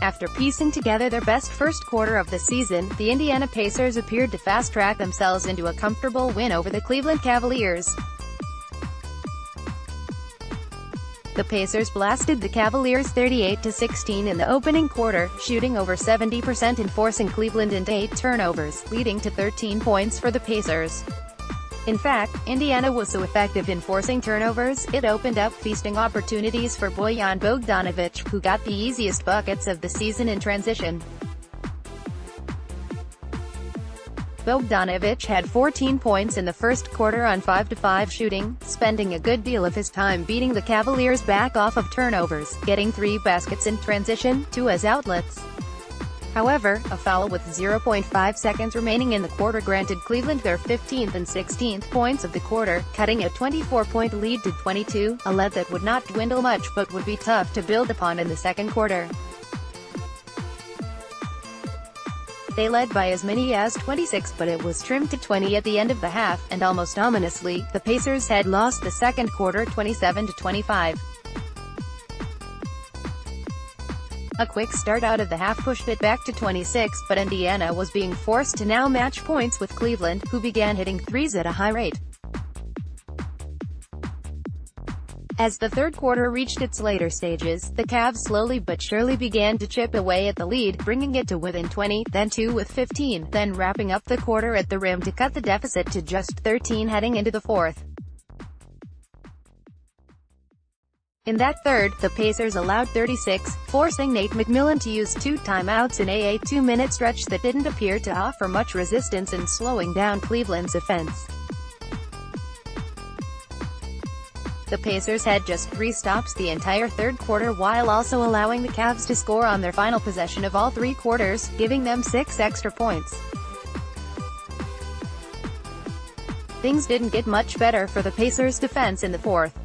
After piecing together their best first quarter of the season, the Indiana Pacers appeared to fast-track themselves into a comfortable win over the Cleveland Cavaliers. The Pacers blasted the Cavaliers 38-16 in the opening quarter, shooting over 70% and forcing Cleveland into 8 turnovers, leading to 13 points for the Pacers. In fact, Indiana was so effective in forcing turnovers, it opened up feasting opportunities for Bojan Bogdanovic, who got the easiest buckets of the season in transition. Bogdanovic had 14 points in the first quarter on 5-5 shooting, spending a good deal of his time beating the Cavaliers back off of turnovers, getting 3 baskets in transition, 2 as outlets. However, a foul with 0.5 seconds remaining in the quarter granted Cleveland their 15th and 16th points of the quarter, cutting a 24-point lead to 22, a lead that would not dwindle much but would be tough to build upon in the second quarter. They led by as many as 26 but it was trimmed to 20 at the end of the half, and almost ominously, the Pacers had lost the second quarter 27-25. A quick start out of the half pushed it back to 26, but Indiana was being forced to now match points with Cleveland, who began hitting threes at a high rate. As the third quarter reached its later stages, the Cavs slowly but surely began to chip away at the lead, bringing it to within 20, then 2 with 15, then wrapping up the quarter at the rim to cut the deficit to just 13 heading into the fourth. In that third, the Pacers allowed 36, forcing Nate McMillan to use 2 timeouts in a 2-minute stretch that didn't appear to offer much resistance and slowing down Cleveland's offense. The Pacers had just 3 stops the entire third quarter while also allowing the Cavs to score on their final possession of all 3 quarters, giving them 6 extra points. Things didn't get much better for the Pacers' defense in the fourth.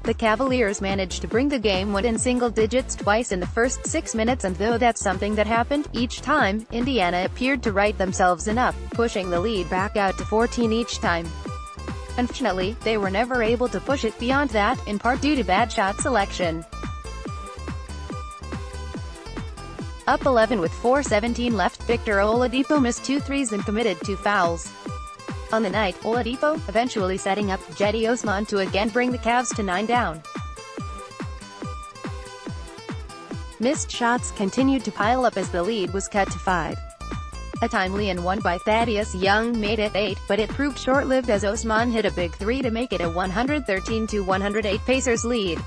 The Cavaliers managed to bring the game within single digits twice in the first 6 minutes, and though that's something that happened each time, Indiana appeared to right themselves enough, pushing the lead back out to 14 each time. Unfortunately, they were never able to push it beyond that, in part due to bad shot selection. Up 11 with 4:17 left, Victor Oladipo missed 2 threes and committed 2 fouls. On the night, Oladipo, eventually setting up Cedi Osman to again bring the Cavs to 9 down. Missed shots continued to pile up as the lead was cut to 5. A timely and one by Thaddeus Young made it 8, but it proved short-lived as Osman hit a big 3 to make it a 113-108 Pacers lead.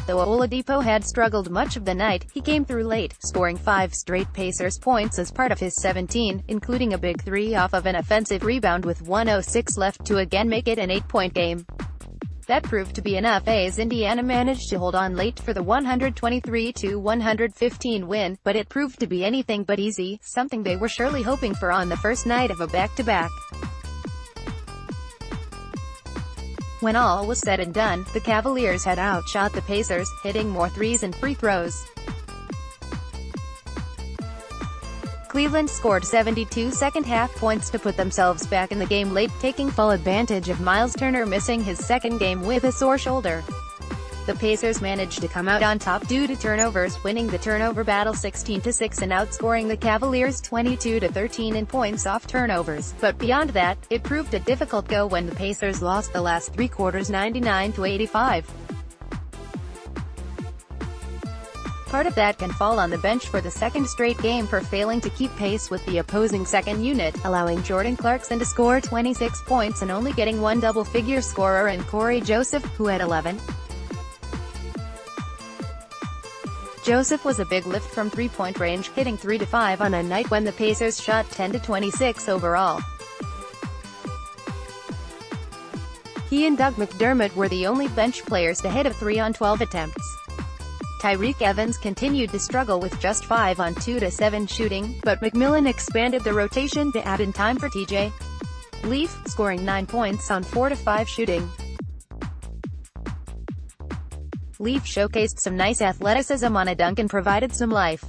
Though Oladipo had struggled much of the night, he came through late, scoring 5 straight Pacers points as part of his 17, including a big 3 off of an offensive rebound with 1:06 left to again make it an 8-point game. That proved to be enough as Indiana managed to hold on late for the 123-115 win, but it proved to be anything but easy, something they were surely hoping for on the first night of a back-to-back. When all was said and done, the Cavaliers had outshot the Pacers, hitting more threes and free throws. Cleveland scored 72 second-half points to put themselves back in the game late, taking full advantage of Miles Turner missing his second game with a sore shoulder. The Pacers managed to come out on top due to turnovers, winning the turnover battle 16-6 and outscoring the Cavaliers 22-13 in points off turnovers, but beyond that, it proved a difficult go when the Pacers lost the last 3 quarters 99-85. Part of that can fall on the bench for the second straight game for failing to keep pace with the opposing second unit, allowing Jordan Clarkson to score 26 points and only getting 1 double-figure scorer in Corey Joseph, who had 11. Joseph was a big lift from 3-point range, hitting 3-5 on a night when the Pacers shot 10-26 overall. He and Doug McDermott were the only bench players to hit a 3 on 12 attempts. Tyreke Evans continued to struggle with just 5 on 2-7 shooting, but McMillan expanded the rotation to add in time for TJ Leaf, scoring 9 points on 4-5 shooting. Leaf showcased some nice athleticism on a dunk and provided some life.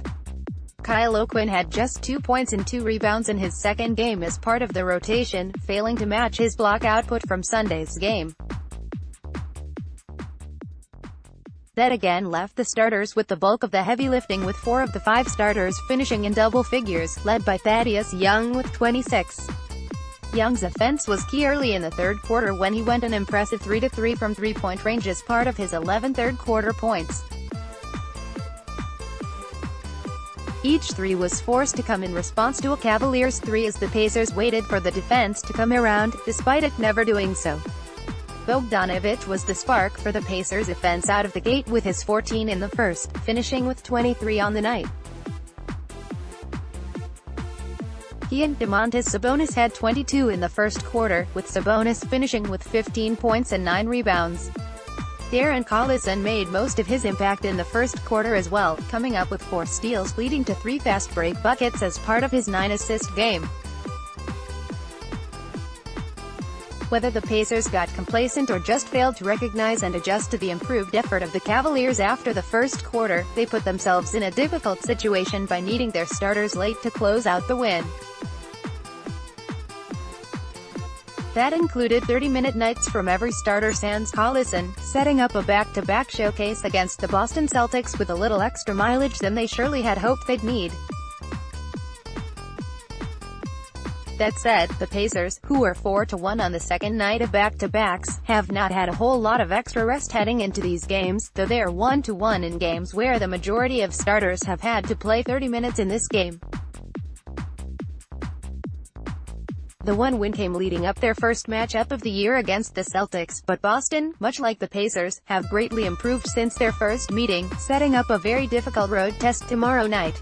Kyle O'Quinn had just 2 points and 2 rebounds in his second game as part of the rotation, failing to match his block output from Sunday's game. That again left the starters with the bulk of the heavy lifting, with 4 of the 5 starters finishing in double figures, led by Thaddeus Young with 26. Young's offense was key early in the third quarter when he went an impressive 3-3 from three-point range as part of his 11 third-quarter points. Each three was forced to come in response to a Cavaliers three as the Pacers waited for the defense to come around, despite it never doing so. Bogdanovic was the spark for the Pacers' offense out of the gate with his 14 in the first, finishing with 23 on the night. He and Domantas Sabonis had 22 in the first quarter, with Sabonis finishing with 15 points and 9 rebounds. Darren Collison made most of his impact in the first quarter as well, coming up with 4 steals leading to 3 fast break buckets as part of his 9-assist game. Whether the Pacers got complacent or just failed to recognize and adjust to the improved effort of the Cavaliers after the first quarter, they put themselves in a difficult situation by needing their starters late to close out the win. That included 30-minute nights from every starter sans Collison, setting up a back-to-back showcase against the Boston Celtics with a little extra mileage than they surely had hoped they'd need. That said, the Pacers, who were 4-1 on the second night of back-to-backs, have not had a whole lot of extra rest heading into these games, though they are 1-1 in games where the majority of starters have had to play 30 minutes in this game. The one win came leading up their first matchup of the year against the Celtics, but Boston, much like the Pacers, have greatly improved since their first meeting, setting up a very difficult road test tomorrow night.